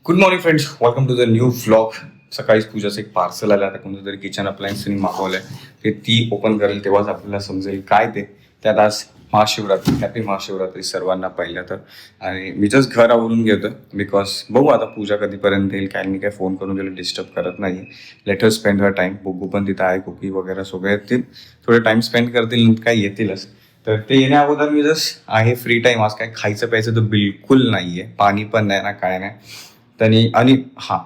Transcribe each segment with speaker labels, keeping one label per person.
Speaker 1: Good morning friends, welcome to the new vlog. सकाळीच पूजाचं एक पार्सल आलं. आता कोणतं तरी किचन अप्लायन्सनी मागवलंय. ते ती ओपन करेल तेव्हाच आपल्याला समजेल काय ते. त्यात आज महाशिवरात्री, हॅपी महाशिवरात्री सर्वांना पहिल्या तर. आणि मी जस्ट घर आवरून घेतो बिकॉज बघू आता पूजा कधीपर्यंत येईल काय. मी काय फोन करून गेलो डिस्टर्ब करत नाही. Let us spend her time. Buggu पण तिथं आहे, कुकी वगैरे सगळे येतील, थोडे टाइम स्पेंड करतील, काय येतीलच. तर ते येण्या अगोदर मी जस्ट आहे फ्री टाइम. आज काय खायचं प्यायचं तर बिलकुल नाहीये, पाणी पण नाही ना काय नाही. त्यांनी आणि हा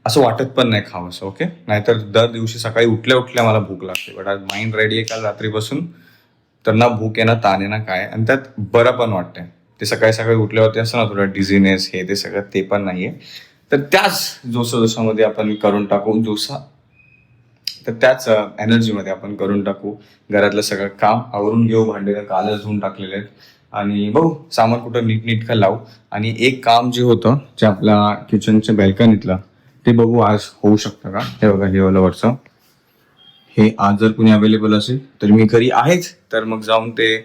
Speaker 1: असं वाटत पण नाही खावंसं. ओके, नाहीतर दर दिवशी सकाळी उठल्या उठल्या मला भूक लागते. बट आज माइंड रेडी आहे काल रात्रीपासून, तर ना भूक आहे ना ताण आहे ना काय. आणि त्यात बरं पण वाटतंय. ते सकाळी सकाळी उठल्यावरती असं ना थोडं डिझिनेस हे ते सगळं ते पण नाहीये. तर त्याच जोशामध्ये आपण करून टाकू तर त्याच एनर्जीमध्ये आपण करून टाकू. घरातलं सगळं काम आवरून घेऊ. भांडे कालच धुवून टाकलेले आहेत. आणि बघू सामान कुठं नीटनीटकं लावू. आणि एक काम जे होतं जे आपल्या किचनच्या बॅल्कनीतलं ते बघू आज होऊ शकतं का. हे बघा हे वाला वरचं, हे आज जर कुणी अवेलेबल असेल तर मी घरी आहेच, तर मग जाऊन ते,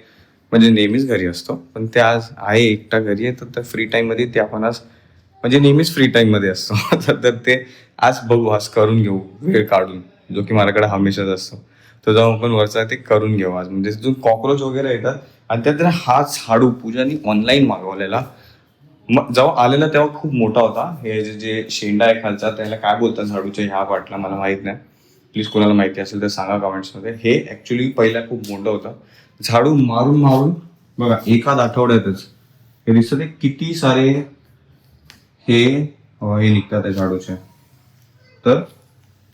Speaker 1: म्हणजे नेहमीच घरी असतो पण ते आज आहे एकटा घरी आहे. तर फ्री टाईममध्ये ते आपण आज, म्हणजे नेहमीच फ्री टाईममध्ये असतो तर ते आज बघू, आज करून घेऊ वेळ काढून, जो की माझ्याकडे हमेशाच असतो. तो जाऊन आपण वरचा ते करून घेऊ आज. म्हणजे जो कॉक्रोच वगैरे येतात. आणि त्यात हा झाडू पूजानी ऑनलाईन मागवलेला. मग जेव्हा आलेला तेव्हा खूप मोठा होता. हे जे शेंडा आहे खालचा त्याला काय बोलतात झाडूच्या ह्या पार्टला मला माहित नाही. प्लीज कोणाला माहिती असेल तर सांगा कमेंट्समध्ये. हे ऍक्च्युली पहिला खूप मोठं होतं. झाडू मारून मारून बघा एखाद आठवड्यातच हे दिसत आहे किती सारे हे निघतात आहे झाडूचे. तर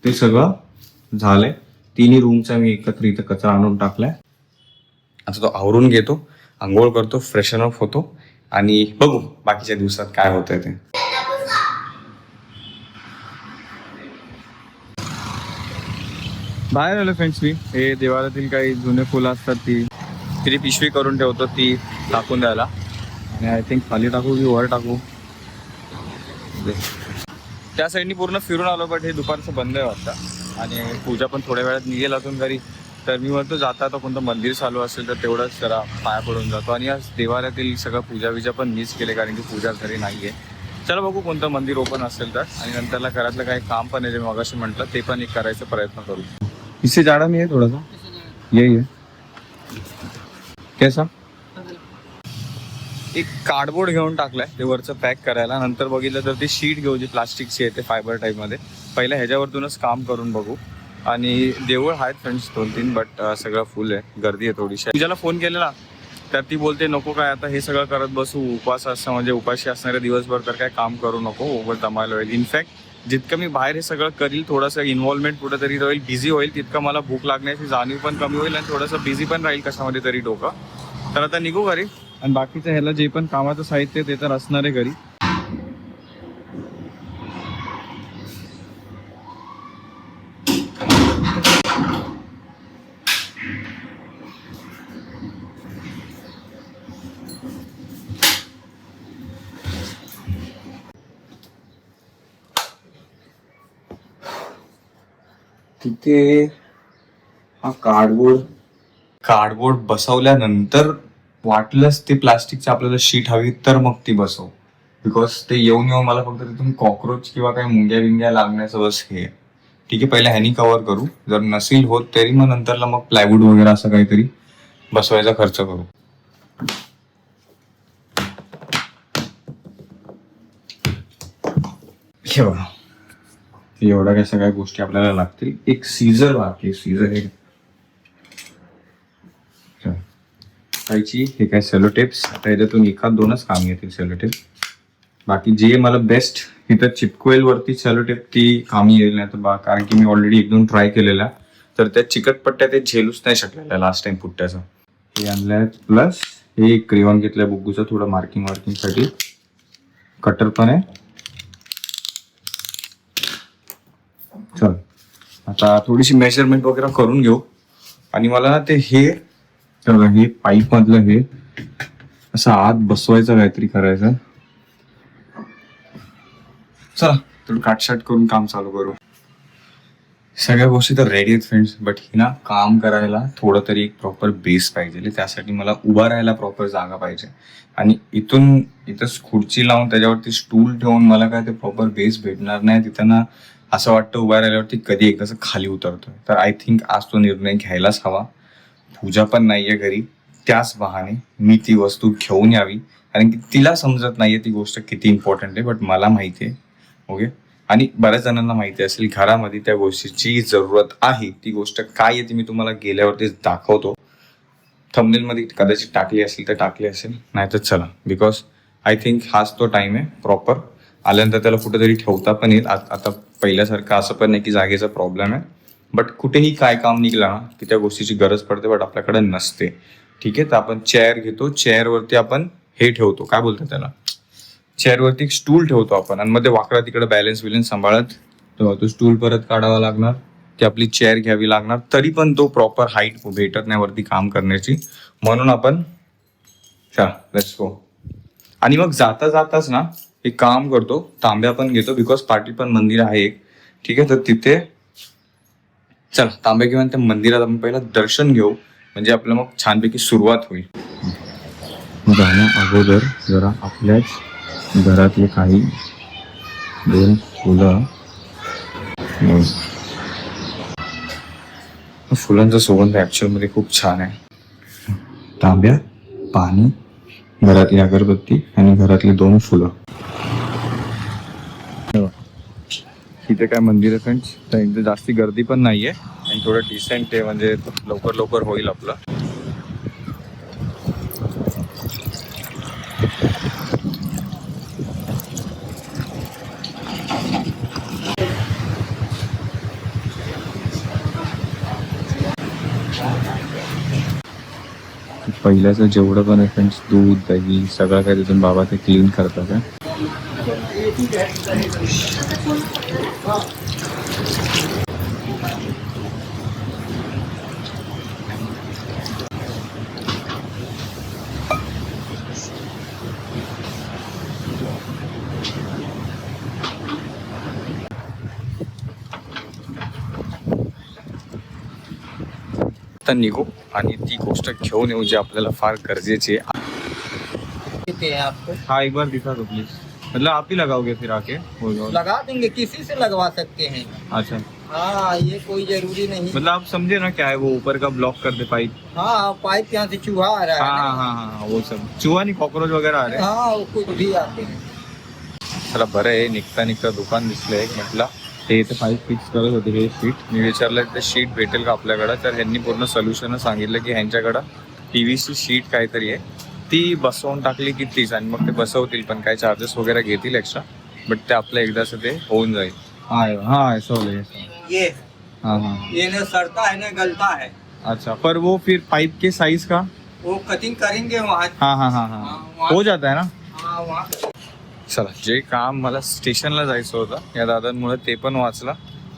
Speaker 1: ते सगळं झालंय. तिन्ही रूमचा मी एकत्र इथं कचरा आणून टाकलाय. आता तो आवरून घेतो, आंघोळ करतो, फ्रेशन अप होतो आणि बघू बाकीच्या दिवसात काय होतंय ते. बाहेर आलो फ्रेंड्स मी. हे देवालातील काही जुने फुलं असतात ती पिशवी करून ठेवतो, ती टाकून द्यायला. आणि आय थिंक खाली टाकू की वर टाकू. त्या साईडनी पूर्ण फिरून आलो बट हे दुपारचं बंद आहे वाटतं. आणि पूजा पण थोड्या वेळात निघेल अजून घरी. तर मी म्हणतो जाता आता कोणतं मंदिर चालू असेल तर तेवढंच जरा पाया पडून जातो. आणि आज देवालयातील सगळं पूजा विजा पण मिस केले कारण की पूजा घरी नाही आहे. चला बघू कोणतं मंदिर ओपन असेल तर. आणि नंतरला घरातलं काही काम पण आहे जे मगाशी म्हटलं ते पण एक करायचा प्रयत्न करू. इससे जाड़ा नहीं है थोड़ा सा, यही है. कैसा. एक कार्डबोर्ड घेऊन टाकलाय ते वरचं पॅक करायला. नंतर बघितलं तर ती शीट घेऊ जी प्लास्टिकची आहे ते फायबर टाईपमध्ये. पहिल्या ह्याच्यावरतूनच काम करून बघू. आणि देऊळ आहेत फ्रेंड्स 2-3 बट सगळं फुल आहे, गर्दी आहे थोडीशी. तुझ्याला फोन केलेला तर ती बोलते नको काय आता हे सगळं करत बसू. उपवास असं म्हणजे उपाशी असणारे दिवसभर तर काय काम करू नको, ओव्हर दमायला होईल. इनफॅक्ट जितकं मी बाहेर हे सगळं करील थोडंसं इन्व्हॉल्वमेंट कुठेतरी होईल, बिझी होईल, तितकं मला भूक लागण्याची जाणीव पण कमी होईल आणि थोडंसं बिझी पण राहील कशामध्ये तरी डोकं. तर आता निघू घरी. आणि बाकीचं ह्याला जे पण कामाचं साहित्य ते तर असणार आहे घरी. तिथे हा कार्डबोर्ड बसवल्यानंतर वाटलंच ते प्लास्टिकची आपल्याला शीट हवी तर मग ती बसव. बिकॉज ते येऊन मला फक्त तिथून कॉक्रोच किंवा काही मुंग्या बिंग्या लागण्याचं बस हे. ठीक आहे, पहिला ह्यानी कव्हर करू. जर नसेल होत तरी मग नंतरला मग प्लायवूड वगैरे असं काहीतरी बसवायचा खर्च करू. हे बघा, एवढ्या काही सगळ्या गोष्टी आपल्याला लागतील. एक सीझर बाकी, सीझर हे खायची. हे काय सेलो टेप्स, आता याच्यातून एखाद दोनच काम येतील सेलो टेप. बाकी जे मला बेस्ट इथं चिपकोएल वरती सेलो टेप ती कामी येईल नाही तर कारण की मी ऑलरेडी 1-2 ट्राय केलेल्या. तर त्या चिकटपट्ट्या ते झेलूच नाही शकलेल्या लास्ट टाइम पुट्ट्याचं. हे आणलंय. प्लस हे क्रेयॉन घेतलंय बुग्गूचं थोडं मार्किंग साठी. कटर पण आहे. चल आता थोडीशी मेजरमेंट वगैरे करून घेऊ. आणि मला ना ते हे पाईप मधलं हे असं आत बसवायचं काहीतरी करायचं. चला थोडं काटछाट करून काम चालू करू. सगळ्या गोष्टी तर रेडी आहेत फ्रेंड्स, बट ही ना काम करायला थोडं तरी एक प्रॉपर बेस पाहिजे. त्यासाठी मला उभा राहायला प्रॉपर जागा पाहिजे. आणि इथं खुर्ची लावून त्याच्यावरती स्टूल ठेवून मला काय ते प्रॉपर बेस भेटणार नाही. तिथं ना असं वाटतं उभा राहिल्यावरती कधी एकदाच खाली उतरतोय. तर आय थिंक आज तो निर्णय घ्यायलाच हवा. पूजा पण नाहीये घरी, त्याच बहाने मी ती वस्तू घेऊन यावी. कारण की तिला समजत नाहीये ती गोष्ट किती इम्पॉर्टंट आहे, बट मला माहिती आहे. ओके. आणि बऱ्याच जणांना माहिती असेल घरामध्ये त्या गोष्टीची जरूरत आहे. ती गोष्ट काय आहे ती मी तुम्हाला गेल्यावरतीच दाखवतो. थंबनेल मध्ये कदाचित टाकली असेल तर टाकली असेल, नाही तर चला. बिकॉज आय थिंक हाच तो टाइम आहे प्रॉपर. आल्यानंतर त्याला कुठेतरी ठेवता पण येईल. आता पहिल्यासारखं असं पण नाही की जागेचा प्रॉब्लेम आहे. बट कुठेही काय काम निघलं ना की त्या गोष्टीची गरज पडते, बट आपल्याकडे नसते. ठीक आहे. तर आपण चेअर घेतो, चेअरवरती आपण हे ठेवतो, काय बोलतो त्याला, चेअरवरती एक स्टूल ठेवतो आपण. आणि मध्ये वाकडा तिकडे बॅलन्स सांभाळत तो स्टूल परत काढावा लागणार, ती आपली चेअर घ्यावी लागणार. तरी पण तो प्रॉपर हाईट भेटत नाही वरती काम करण्याची. म्हणून आपण लेट्स गो. आणि मग जाता जाताच ना एक काम करतो, तांब्या पण घेतो. बिकॉज पाठी पण मंदिर आहे एक. ठीक आहे. तर तिथे चला तांब्या घेऊन त्या मंदिरात आपण पहिला दर्शन घेऊ, म्हणजे आपलं मग छानपैकी सुरुवात होईल. जाण्या अगोदर जरा आपल्याच घरातले काही 2 फुलं, फुलांचा सुगंध ऍक्च्युअल मध्ये खूप छान आहे. तांब्या, पाणी, घरातली अगरबत्ती आणि घरातली 2 फुलं. इथे काय मंदिर आहे फ्रेंड्स, तर इथे जास्ती गर्दी पण नाहीये आणि थोडं डिसेंट आहे, म्हणजे लवकर होईल आपलं. पहिल्याचं जेवढं पण आहे फ्रेंड्स, दूध दही सगळं काय तिथून बाबा ते क्लीन करतात आहे. निघू आणि ती गोष्ट घेऊन येऊ जी आपल्याला फार गरजेची आहे. हाँ एक बार दिखा दो प्लीज. मतलब आप ही लगाओगे फिर आके?
Speaker 2: लगा देंगे, किसी से लगवा सकते हैं.
Speaker 1: अच्छा.
Speaker 2: हाँ ये कोई जरूरी नहीं.
Speaker 1: मतलब आप समझे ना क्या है वो ऊपर का ब्लॉक कर दे पाइप.
Speaker 2: हाँ पाइप यहाँ से चूहा आ रहा है.
Speaker 1: हाँ वो सब चूहा नहीं कॉकरोच वगैरह आ रहे हैं.
Speaker 2: हाँ वो कुछ भी आते हैं.
Speaker 1: चला बरं आहे. निघता दुकान दिसलं एक. म्हटलं ते इथे पाईप फिक्स करत होते हे शीट. मी विचारलं ते शीट भेटेल का आपल्याकडं, तर ह्यांनी पूर्ण सोल्युशन सांगितलं की ह्यांच्याकडं PVC शीट काहीतरी आहे, ती बसवून टाकली की तीच. आणि मग ते बसवतील, पण काय चार्जेस वगैरे घेतील एक्स्ट्रा, बट ते आपलं एकदाच ते होऊन जाईल. हाँ ऐसा
Speaker 2: ये
Speaker 1: हाँ
Speaker 2: ये न सड़ता है न गलता है.
Speaker 1: अच्छा. पर वो फिर पाइप के साइज का
Speaker 2: वो कटिंग करेंगे वहाँ.
Speaker 1: हाँ हो जाता है ना.
Speaker 2: हाँ वहाँ.
Speaker 1: चला, जे काम मला स्टेशनला जायचं होतं या दादांमुळे ते पण वाचलं.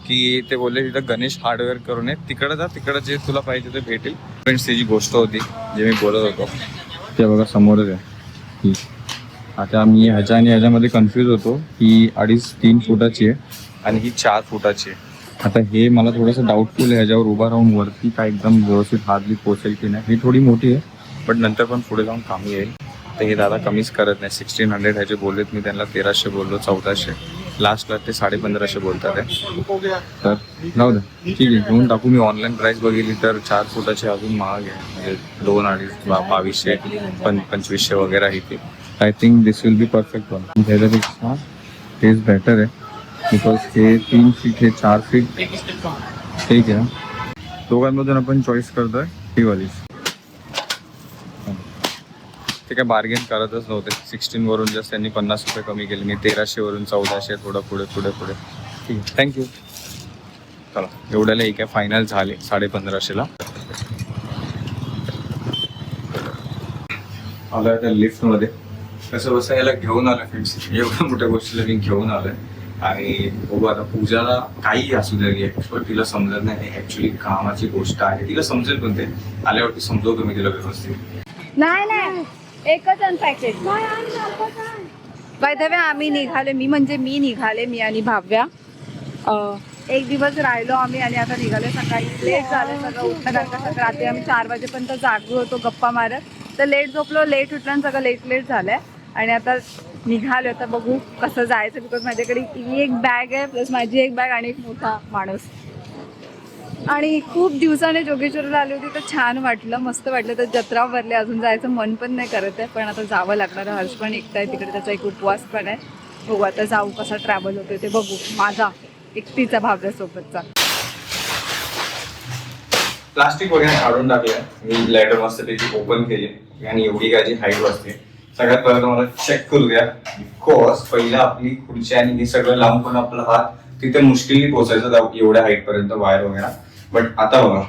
Speaker 1: की ते बोलले तिथं गणेश हार्डवेअर करून आहे, तिकडं जा, तिकडं जे तुला पाहिजे ते भेटेल. फ्रेंड्स त्याची गोष्ट होती जे मी बोलत होतो ते बघा समोरच आहे. आता मी ह्याच्या आणि ह्याच्यामध्ये कन्फ्यूज होतो. ही 2.5-3 फुटाची आहे आणि ही 4 फुटाची आहे. आता हे मला थोडंसं डाऊटफुल आहे, ह्याच्यावर उभा राहून वरती काय एकदम व्यवस्थित हातली पोचेल की नाही. ही थोडी मोठी आहे, बट नंतर पण पुढे जाऊन कामी येईल. तर हे दादा कमीच करत नाही. 1600 ह्याचे बोललेत, मी त्यांना 1300 बोललो, 1400 लास्टला ते 1550 बोलतात आहे. तर जाऊ द्या, ठीक आहे घेऊन टाकू. मी ऑनलाईन प्राईस बघितली तर 4 फुटाची अजून महाग आहे, म्हणजे 2-2.5 2200 वगैरे आहे ती. I think this will be perfect one. त्याच्यापेक्षा तेच बेटर आहे, बिकॉज हे 3 फीट हे 4 फीट ठीक आहे. दोघांमधून आपण चॉईस करतोय ही वाली. ते काय बार्गेन करतच नव्हते. 16 वरून जस्ट त्यांनी 50 रुपये कमी केले. मी 1300 वरून 1400 थोडं पुढे ठीक आहे. थँक्यू. चला एवढ्याला एक आहे फायनल झाले 1550ला. आलं त्या लिफ्टमध्ये कसं बसं याला घेऊन आलं फ्रेंड्स. एवढ्या मोठ्या गोष्टीला मी घेऊन आलोय. आणि बघू आता पूजाला काही असू दे एक्सपर्ट तिला समजत नाही, ऍक्च्युली कामाची गोष्ट आहे. तिला समजेल पण ते आल्यावरती समजवतो मी तिला व्यवस्थित.
Speaker 3: नाही एकच अनपॅकेज. बाय द वे आम्ही निघाले, मी निघाले, मी आणि भाव्या एक दिवस राहिलो आम्ही आणि आता निघालो. सकाळी लेट झालं सगळं उठणं, कारण का सगळं रात्री आम्ही 4 वाजेपर्यंत जागलो होतो गप्पा मारत. तर लेट झोपलो, लेट उठलं आणि सगळं लेट झालंय. आणि आता निघालो. आता बघू कसं जायचं, बिकॉज माझ्याकडे ही एक बॅग आहे प्लस माझी एक बॅग आणि एक मोठा माणूस. आणि खूप दिवसाने जोगेश्वरला आली होती तर छान वाटलं, मस्त वाटलं. तर जत्रा भरली, अजून जायचं मन पण नाही करत आहे, पण आता जावं लागणार आहे. हर्ष पण एकटा आहे तिकडे, त्याचा एक उपवास पण आहे. बघू आता जाऊ, कसा ट्रॅव्हल होतो ते बघू. माझा एकटीचा भावऱ्यासोबतचा.
Speaker 1: प्लास्टिक वगैरे काढून टाकलं. मी लॅडर मस्त त्याची ओपन केली आणि एवढी काय जी हाईट वाजते. सगळ्यात पहिलं मला चेक करू द्या. ऑफकोर्स पहिलं आपली खुर्ची आणि हे सगळं लावून पण आपला हात तिथे मुश्किली पोहोचायचं एवढ्या हाईट पर्यंत वायर वगैरे. बट आता बघा,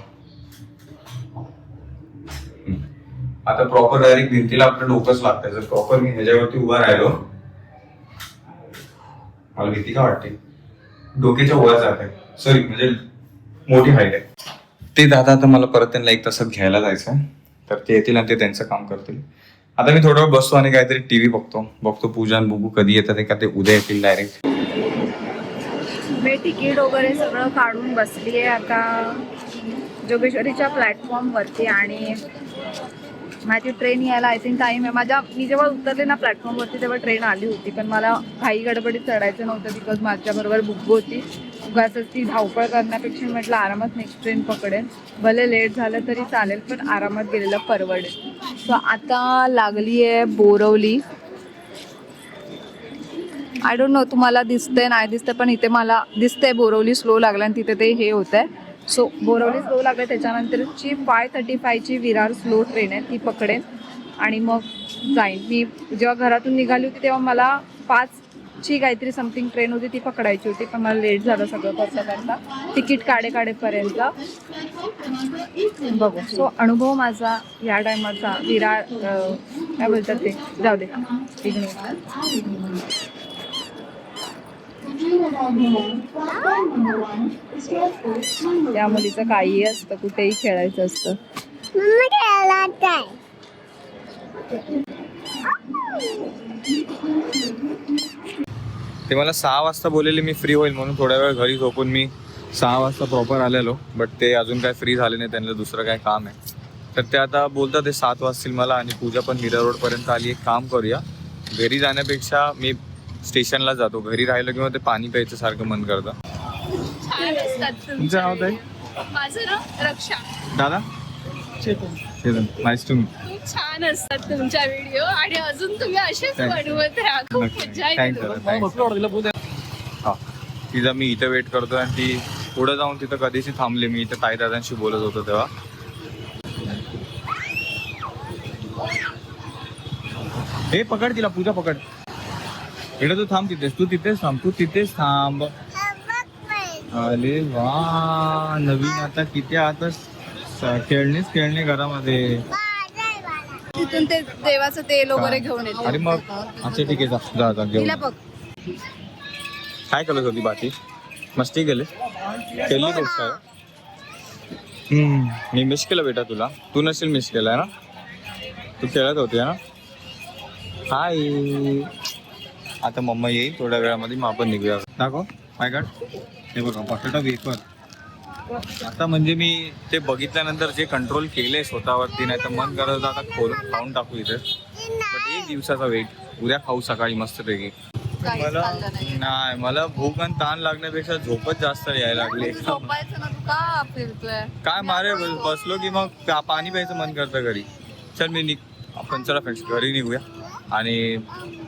Speaker 1: आता प्रॉपर डायरेक्ट भिंतीला आपलं डोकंच लागतंय. जर प्रॉपर मी ह्याच्यावरती उभा राहिलो, मला भीती का वाटते, डोक्याच्या वर जात आहे. सॉरी, म्हणजे मोठी हाईट आहे. ते दादा आता मला परत त्यांना 1 तासात घ्यायला जायचं, तर ते येतील आणि ते त्यांचं काम करतील. आता मी थोडा वेळ बसतो आणि काहीतरी टीव्ही बघतो पूजा आणि बुबू कधी येतात का ते उद्या येतील डायरेक्ट.
Speaker 3: मी तिकीट वगैरे सगळं काढून बसली आहे आता जोगेश्वरीच्या प्लॅटफॉर्मवरती. आणि माझी ट्रेन यायला आय थिंक टाईम आहे. मी जेव्हा उतरले ना प्लॅटफॉर्मवरती तेव्हा ट्रेन आली होती, पण मला घाई गडबडीत चढायचं नव्हतं बिकॉज माझ्याबरोबर बुब्बू होती. उगाचच ती धावपळ करण्यापेक्षा म्हटलं आरामात नेक्स्ट ट्रेन पकडेन, भले लेट झालं तरी चालेल पण आरामात गेलेलं परवडेल. सो आता लागली आहे बोरवली. आय डोंट नो तुम्हाला दिसतंय नाही दिसतंय, पण इथे मला दिसतंय बोरवली स्लो लागलं आणि तिथे ते हे होत आहे. सो बोरवली स्लो लागलं, त्याच्यानंतरची 5:35ची विरार स्लो ट्रेन आहे, ती पकडेन आणि मग जाईन. मी जेव्हा घरातून निघाली होती तेव्हा मला 5ची काहीतरी समथिंग ट्रेन होती, ती पकडायची होती, पण मला लेट झालं सगळं करता तिकीट काढेपर्यंत. बघू. सो अनुभव माझा या टायमाचा विरार काय बोलतात ते, जाऊ दे त्या मुलीचं काहीही असतं, कुठेही खेळायचं असतं.
Speaker 1: ते मला 6 वाजता बोललेले मी फ्री होईल म्हणून, थोड्या वेळ घरी झोपून मी 6 वाजता प्रॉपर आलेलो. बट ते अजून काय फ्री झाले नाही, त्यांना दुसरं काय काम आहे. तर ते आता बोलतात ते 7 वाजतील मला. आणि पूजा पण मीरा रोडपर्यंत आली. एक काम करूया, घरी जाण्यापेक्षा मी स्टेशनला जातो. घरी राहिलं किंवा ते पाणी प्यायचं सारखं मन करतं.
Speaker 4: छान असतात
Speaker 1: तुमचं नाव काय?
Speaker 4: माझं नाव रक्षा.
Speaker 1: दादा नाईस टू मीट.
Speaker 4: खूप छान असतात तुमच्या व्हिडिओ आणि अजून तुम्ही असेच बनवत राहा. खूप मजा येते.
Speaker 1: हा, तिचा मी इथं वेट करतोय आणि ती पुढे जाऊन तिथं कधीशी थांबली. मी इथं ताई दादांशी बोलत होतो तेव्हा. हे पकड तिला, पूजा पकड. इकडे तू थांब, तू तिथेच थांब. अरे वा, नवीन आता किती आता खेळणे घरामध्ये.
Speaker 3: तिथून ते देवाचं तेल वगैरे घेऊन येते.
Speaker 1: अरे मग अच्छा ठीक आहे, जा घेऊन.
Speaker 3: बघ
Speaker 1: काय करत होती बाकी? मस्ती केली गोष्ट आहे. मी मिस केलं बेटा तुला. तू नसेल मिस केलाय ना, तू खेळत होती ना. हाय, आता मम्मा येईल थोड्या वेळामध्ये, मग आपण निघूया. दाखव माय गॉड, हे बघा बटाटा वेफर. आता म्हणजे मी ते बघितल्यानंतर जे कंट्रोल केलंय स्वतःवरती, नाही तर मन करत होतं आता खोलून खाऊन टाकू इथे. बट 1 दिवसाचा वेट, उद्या खाऊ सकाळी मस्तपैकी. मला भूक आणि ताण लागण्यापेक्षा झोपच जास्त यायला लागली. काय मारे बसलो की मग पाणी प्यायचं मन करतं घरी. चल आपण चला फ्रेंड्स घरी निघूया आणि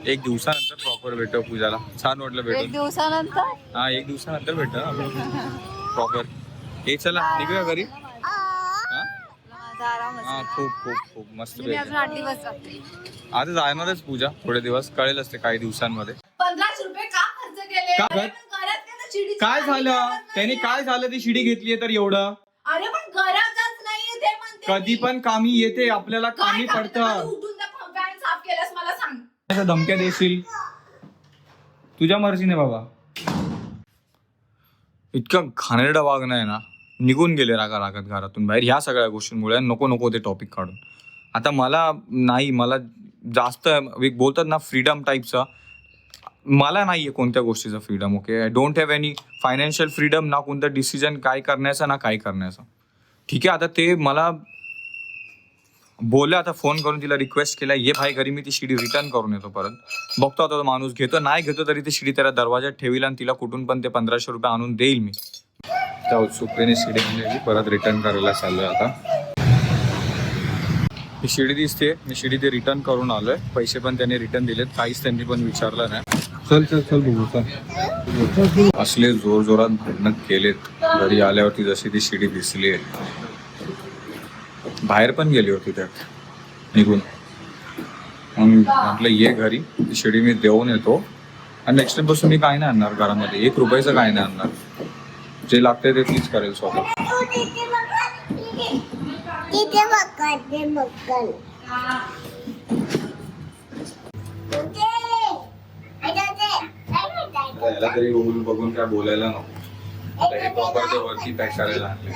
Speaker 1: 1 दिवसानंतर प्रॉपर भेटू पूजाला. छान वाटलं भेटून.
Speaker 3: 1 दिवसानंतर.
Speaker 1: हा, 1 दिवसानंतर भेटू प्रॉपर. चला निघूया घरी. हा, खूप मस्त. आता जाणारच पूजा थोडे दिवस, कळेलच ते काही दिवसांमध्ये.
Speaker 4: 15 रुपये का खर्च केले?
Speaker 1: काय झालं त्याने? काय झालं ती शिडी घेतलीये तर एवढं?
Speaker 4: अरे पण गरजच नाहीये ते म्हणते.
Speaker 1: कधी पण कामी येते, आपल्याला कामी पडतं.
Speaker 4: उठून पॅन्ट साफ केलंस मला सांग.
Speaker 1: धमक्या देशील? तुझ्या मर्जीने बाबा. इतकं घाणेरडं वागणं आहे ना, निघून गेले रागात घरातून बाहेर ह्या सगळ्या गोष्टींमुळे. नको ते टॉपिक काढून. आता मला जास्त बोलतात ना फ्रीडम टाईपचा. मला नाहीये कोणत्या गोष्टीचं freedom. Okay, I don't have any financial freedom, ना कोणतं डिसिजन काय करण्याचा ना काय करण्याचा. ठीक आहे, आता ते मला बोलले, आता फोन करून तिला रिक्वेस्ट केला ये भाई घरी, मी ती शिडी रिटर्न करून येतो परत. बघतो आता तो माणूस घेतो नाही घेतो तरी ती शिडी त्याला दरवाजात ठेवील आणि तिला कुठून पण ते 1500 रुपये आणून देईल मी. त्या उत्सुकतेने शिडी म्हणजे परत रिटर्न करायला चाललोय आता. ही शिडी दिसते, मी शिडी ते रिटर्न करून आलोय. पैसे पण त्यांनी रिटर्न दिलेत, काहीच त्यांनी पण विचारलं नाही. चल चल चल बघू चल. असले जोर जोरात भांडण केलेत घरी आल्यावरती, जशी ती शिडी दिसली बाहेर पण गेली होती त्यात निघून. मग म्हटलं ये घरी, ती शिडी मी देऊन येतो आणि नेक्स्ट टाइम पासून मी काय नाही आणणार घरामध्ये, 1 रुपयाचं काय नाही आणणार. जे लागतंय ते तीच करेल स्वतः. याला तरी बघून काय बोलायला नको. हे प्रॉपर ते वरती पॅक करायला आणले.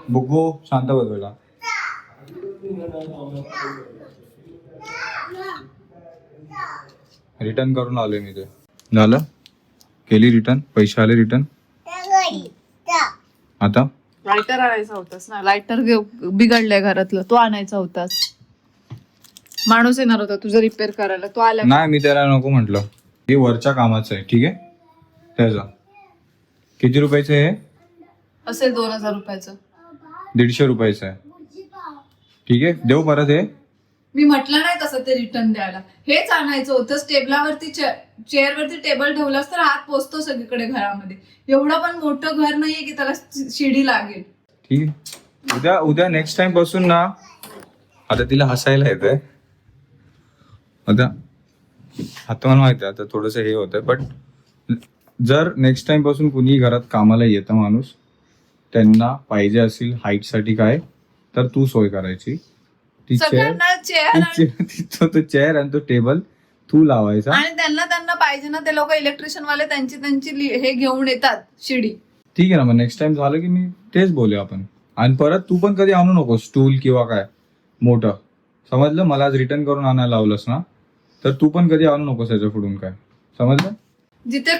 Speaker 1: बुगू शांत बस बेटा. रिटर्न करून आलोय मी. ते झालं, केली रिटर्न, पैसे आले रिटर्न. आता
Speaker 3: लायटर आणायचा होतास ना, लायटर बिघडलाय घरातलं, तो आणायचा होतास. माणूस येणार होता तुझं रिपेअर करायला, तो आला
Speaker 1: नाही, मी त्याला नको म्हटलं. हे वरच्या कामाचं आहे, ठीक आहे. त्याचा किती रुपयाचं आहे?
Speaker 3: असेल 2000 रुपयाचं.
Speaker 1: 150 रुपयाचं आहे, ठीक आहे. देऊ परत हे.
Speaker 3: मी म्हटलं नाही तसं ते रिटर्न द्यायला. हेच आणायचं होतं. टेबलावरती चेअरवरती टेबल ठेवलास तर हात पोचतो सगळीकडे घरामध्ये. एवढं पण मोठं घर नाहीये की त्याला शिडी लागेल.
Speaker 1: ठीक आहे, उद्या नेक्स्ट टाइम पासून ना. आता तिला हसायला येतंय. आता मला माहिती आहे आता थोडस हे होतंय, बट जर नेक्स्ट टाइम पासून कुणी घरात कामाला येतं माणूस, त्यांना पाहिजे असेल हाईट साठी काय, तर तू सोय करायची. ती चेअर आणि तो टेबल तू लावायचा.
Speaker 3: आणि त्यांना पाहिजे ना, ते लोक इलेक्ट्रिशियन वाले त्यांची हे घेऊन येतात शिडी.
Speaker 1: ठीक आहे ना, मग नेक्स्ट टाइम झालं की मी तेच बोलूया आपण. आणि परत तू पण कधी आणू नको स्टूल किंवा काय मोठं, समजलं. मला आज रिटर्न करून आणायला लावलंस ना, तर तू पण कधी आणू नकोस याच्या पुढून काय, समजलं.
Speaker 3: जिथे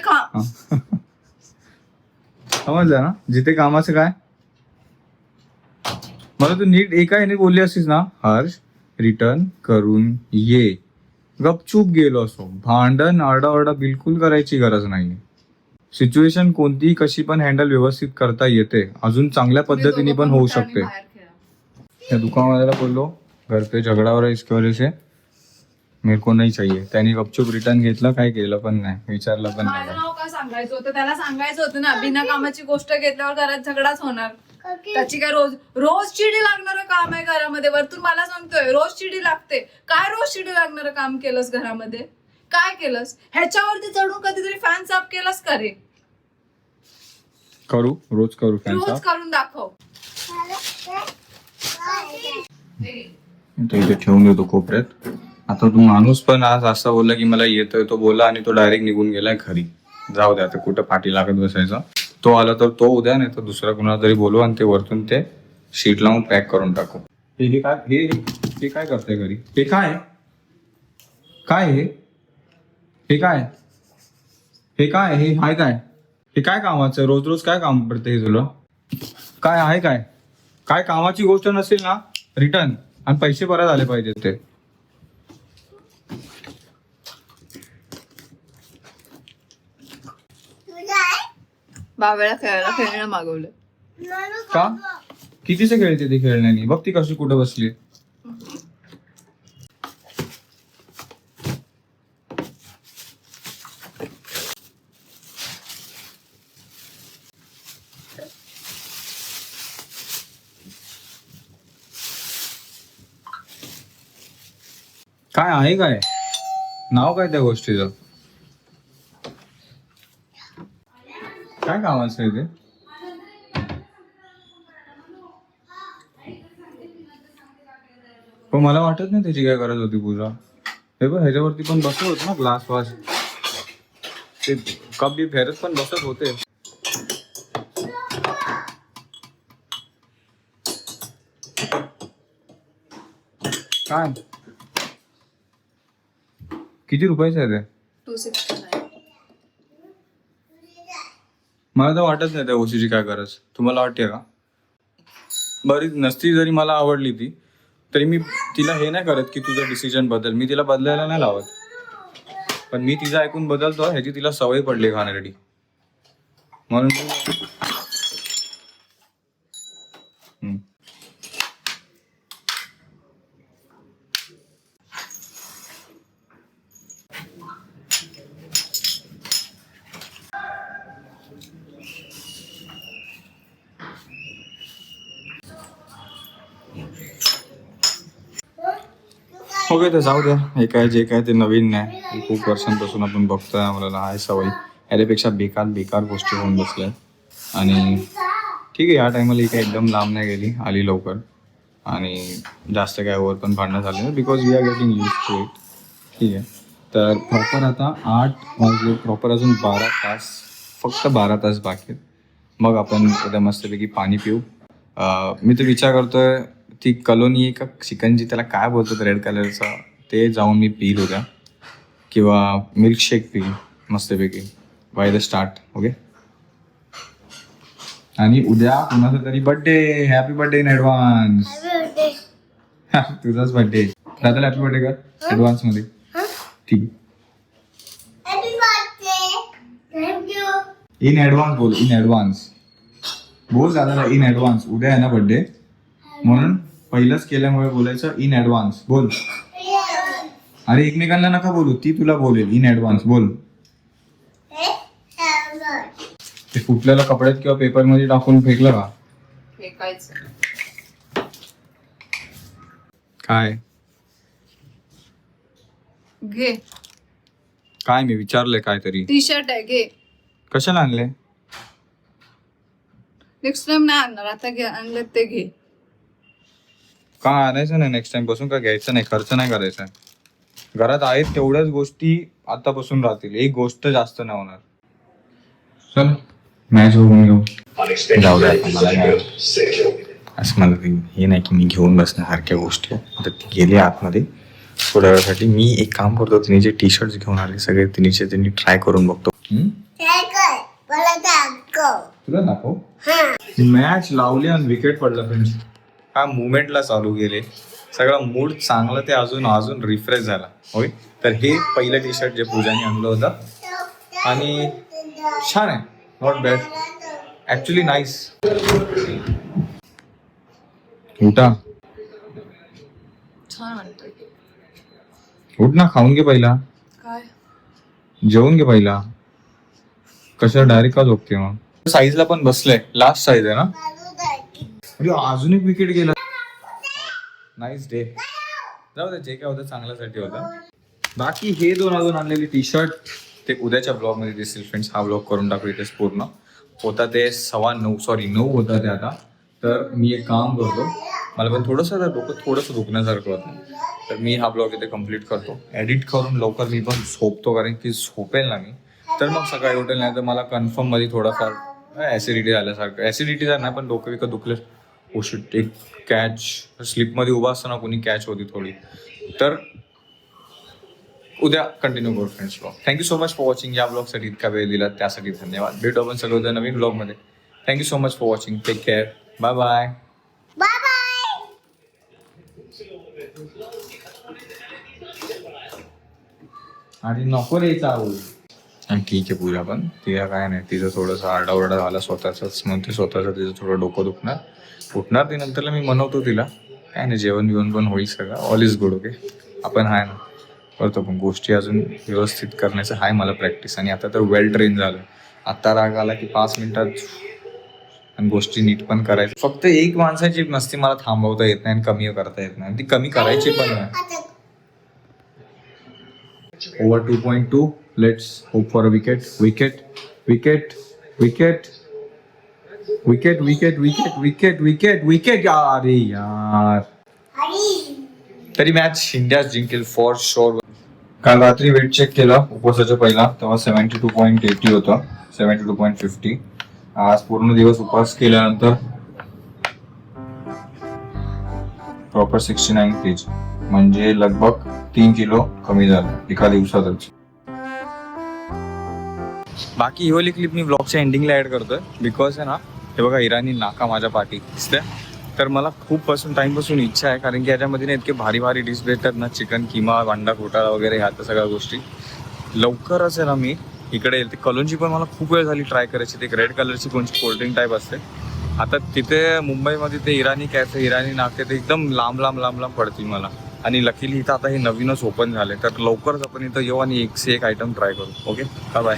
Speaker 1: समजलं ना, जिथे कामाचं काय. मला तू नीट एका ह्याने बोलली असतीस ना, हर्ष रिटर्न करून ये, गपचूप गेलो असो. भांडण आरडाओरडा बिलकुल करायची गरज नाही. सिच्युएशन कोणतीही कशी पण हँडल व्यवस्थित करता येते, अजून चांगल्या पद्धतीने पण होऊ शकते. त्या दुकानवाल्याला बोललो घर पे झगडा हो रहा है इसके वजह से, मेरे को नहीं चाहिए. त्यांनी गपचूप रिटर्न घेतलं, काय केलं पण नाही, विचारलं पण नाही.
Speaker 3: माझं नाव का सांगायचं होतं, त्याला सांगायचं होतं ना. बिना कामाची गोष्ट घेतल्यावर घरात झगडाच होणार. त्याची काय रोज चिडी लागणारं काम आहे घरामध्ये. वरतून मला सांगतोय रोज चिडी लागते. काय रोज चिडी लागणारं काम केलंस घरामध्ये, काय केलंस? ह्याच्यावरती चढून कधीतरी फॅन साफ केलास का रे?
Speaker 1: करू, रोज करू फॅन
Speaker 3: रोज
Speaker 1: साफ.
Speaker 3: करून दाखव.
Speaker 1: इथे ठेवून देतो कोपऱ्यात. आता तू माणूस पण आज असं बोलला की मला येतोय, तो बोला आणि तो डायरेक्ट निघून गेलाय घरी. जाऊ द्या, आता कुठं पाठी लागत बसायचा. तो आला तर तो उद्या, नाही तर दुसरा कुणाला तरी बोलू आणि ते वरतून ते शीट लावून पॅक करून टाकू. हे काय हे काय करतंय घरी? हे काय काय हे काय हे काय हे हाय काय हे काय कामाचं? रोज रोज काय काम पडते हे तुला? काय आहे काय काय कामाची गोष्ट नसेल ना, रिटर्न आणि पैसे परत आले पाहिजे. ते
Speaker 3: बावेळा खेळणं मागवलं.
Speaker 1: का? कितीचे खेळते ते खेळण्यानी? बघ ती कशी कुठं बसली. काय आहे काय नाव काय त्या गोष्टीचं? काय कामाचं आहे ते? पण मला वाटत नाही त्याची काय गरज होती पूजा. हे बघ ह्याच्यावरती पण बसत होत ना ग्लास वास, ते कप बी फेरत पण बसत होते. काय किती रुपयाचं आहे ते?
Speaker 4: 269.
Speaker 1: मला तर वाटत नाही त्या गोष्टीची काय गरज. तुम्हाला वाटते का? बरी नसती जरी मला आवडली ती तरी मी तिला हे नाही करत की तुझं डिसिजन बदल. मी तिला बदलायला नाही लावत, पण मी तिचं ऐकून बदलतो ह्याची तिला सवय पडली खाण्यासाठी म्हणून. ओके तर जाऊ द्या. हे काय जे काय ते नवीन नाही. खूप वर्षांपासून आपण बघतोय, आम्हाला आहे सवय. याच्यापेक्षा बेकार गोष्टी होऊन बसल्या आणि ठीक आहे. या टायमाला ही काय एकदम लांब नाही गेली, आली लवकर आणि जास्त काय ओव्हर पण भांडणं झाले नाही because we are getting use to it. ठीक आहे. तर प्रॉपर आता 8 वाजले, प्रॉपर अजून 12 तास, फक्त 12 तास बाकी आहेत. मग आपण उद्या मस्तपैकी पाणी पिऊ. मी तर विचार करतोय ती कलोनी आहे का शिकंजी, त्याला काय बोलतात रेड कलरचा, ते जाऊन मी पिईल उद्या, किंवा मिल्कशेक पिईल मस्तपैकी बाय द स्टार्ट. ओके. आणि उद्या कुणाचा तरी birthday. Happy birthday in advance. तुझाच बर्थडे. दादाला हॅपी बर्थडे कर ॲडव्हान्स मध्ये. ठीक. इन ॲडव्हान्स बोल. इन ॲडव्हान्स बोल दादाला. In advance. उद्या आहे ना बर्थडे म्हणून पहिलंच केल्यामुळे बोलायचं इन ॲडव्हान्स बोल. अरे एकमेकांना नका बोलू, ती तुला बोलेल. इन ॲडव्हान्स बोल. ते फुटलेल्या कपड्यात किंवा पेपर मध्ये टाकून फेकलं का?
Speaker 4: फेकायचं.
Speaker 1: काय
Speaker 4: घे.
Speaker 1: काय मी विचारलंय काहीतरी.
Speaker 4: टी शर्ट आहे, घे.
Speaker 1: कशाला आणले?
Speaker 4: नेक्स्ट टाइम नाही आणणार, आता घे. आणलं ते घे.
Speaker 1: का आणायचं नाही नेक्स्ट टाइम पासून? का घ्यायचं नाही? खर्च नाही करायचा. घरात आहेत तेवढ्याच गोष्टी आतापासून राहतील. एक गोष्ट जास्त नाही होणार. चल मॅच बघून घेऊ. जाऊ द्या मला काय असं मला हे नाही की मी घेऊन बसण्यासारख्या गोष्टी. आता ती गेली आतमध्ये थोड्या वेळासाठी. मी एक काम करतो, तिने जे टी शर्ट्स घेऊन आले सगळे त्यांनी ट्राय करून बघतो. तुला दाखव. मॅच लावली आणि विकेट पडला फ्रेंड्स. हा मुवमेंटला चालू गेले, सगळा मूड चांगला ते अजून रिफ्रेश झाला. होय. तर हे पहिलं टी शर्ट जे पूजाने आणलं होतं आणि छान आहे. Not bad actually. नाईस. उठा.
Speaker 4: छान वाटतंय.
Speaker 1: उठ ना, खाऊन घे पहिला.
Speaker 4: काय
Speaker 1: जेवून घे पहिला. कशा डायरेक्ट का झोपते मग? साईजला पण बसलंय. लास्ट साईज आहे ना? अजून एक विकेट गेला. Nice day. जाऊ दे, जे काय होतं चांगल्यासाठी होतं. बाकी हे दोन अजून आणलेले टी शर्ट ते उद्याच्या ब्लॉग मध्ये दिसतील फ्रेंड्स. हा ब्लॉग करून टाकू इथेच पूर्ण. होता ते 9:15 होता ते आता. तर मी एक काम करतो, मला पण थोडंसं दुखण्यासारखं होतं, तर मी हा ब्लॉग इथे कम्प्लीट करतो. एडिट करून लवकर मी पण झोपतो, कारण की झोपेल ना मी तर मग सकाळी उठेल. नाही तर मला कन्फर्म मध्ये थोडाफार ऍसिडिटी झाल्यासारखं. ऍसिडिटी जर नाही पण डोकं विकत दुखलं. ओशूट एक कॅच स्लिपमध्ये उभा असताना कोणी कॅच होती थोडी. तर उद्या कंटिन्यू करू friends blog. Thank you so much for watching. या ब्लॉगसाठी इतका वेळ दिला त्यासाठी धन्यवाद. भेटू आपण सगळं उद्या नवीन ब्लॉगमध्ये. Thank you so much for watching. Take care. Bye bye. आणि नको रे चावू. आणि ठीक आहे पूजा पण तिला काय नाही, तिचं थोडंसं आरडाओरडा झाला स्वतःचाच म्हणून ते स्वतःचं तिचं थोडं डोकं दुखणार. उठणार ती नंतरला. मी म्हणवतो तिला काय नाही, जेवण बिवण पण होईल सगळं. All is good. ओके. आपण आहे ना करतो, पण गोष्टी अजून व्यवस्थित करण्याचं आहे मला प्रॅक्टिस. आणि आता तर वेल ट्रेन झालं. आत्ता राग आला की 5 मिनिटात आणि गोष्टी नीट पण करायचं. फक्त एक माणसाची मस्ती मला थांबवता येत नाही आणि कमी करता येत नाही. ती कमी करायची पण नाही. Over 2.2. Let's hope for a wicket. Wicket wicket wicket wicket wicket wicket wicket wicket wicket. अरे यार, तरी मॅच इंडिया जिंकेल फॉर शुअर. काल रात्री वेट चेक केला उपवासाच्या पहिला, तेव्हा 72.80 होतं. 72.50. आज पूर्ण दिवस उपवास केल्यानंतर प्रॉपर 69 kg. म्हणजे लगभग 3 किलो कमी झालं एका दिवसातच. बाकी ही वाली क्लिप मी ब्लॉगच्या एंडिंगला ऍड करतोय बिकॉज आहे ना, हे बघा इराणी नाका माझ्या पाठी दिसते. तर मला खूप टाईमपासून इच्छा आहे, कारण की याच्यामध्ये ना इतके भारी भारी डिश भेटतात ना, चिकन किमा, अंडा घोटाळा वगैरे ह्या तर सगळ्या गोष्टी. लवकरच आहे ना मी इकडे येईल. ते कलोंजी पण मला खूप वेळ झाली ट्राय करायची. ते एक रेड कलरची कोणची कोल्ड्रिंक टाईप असते. आता तिथे मुंबईमध्ये ते इराणी कॅफे, इराणी नाके ते एकदम लांब पडतील मला. आणि लकीली इथं आता हे नवीनच ओपन झाले. तर लवकरच आपण इथं येऊ आणि एक से एक आयटम ट्राय करू. Okay, bye.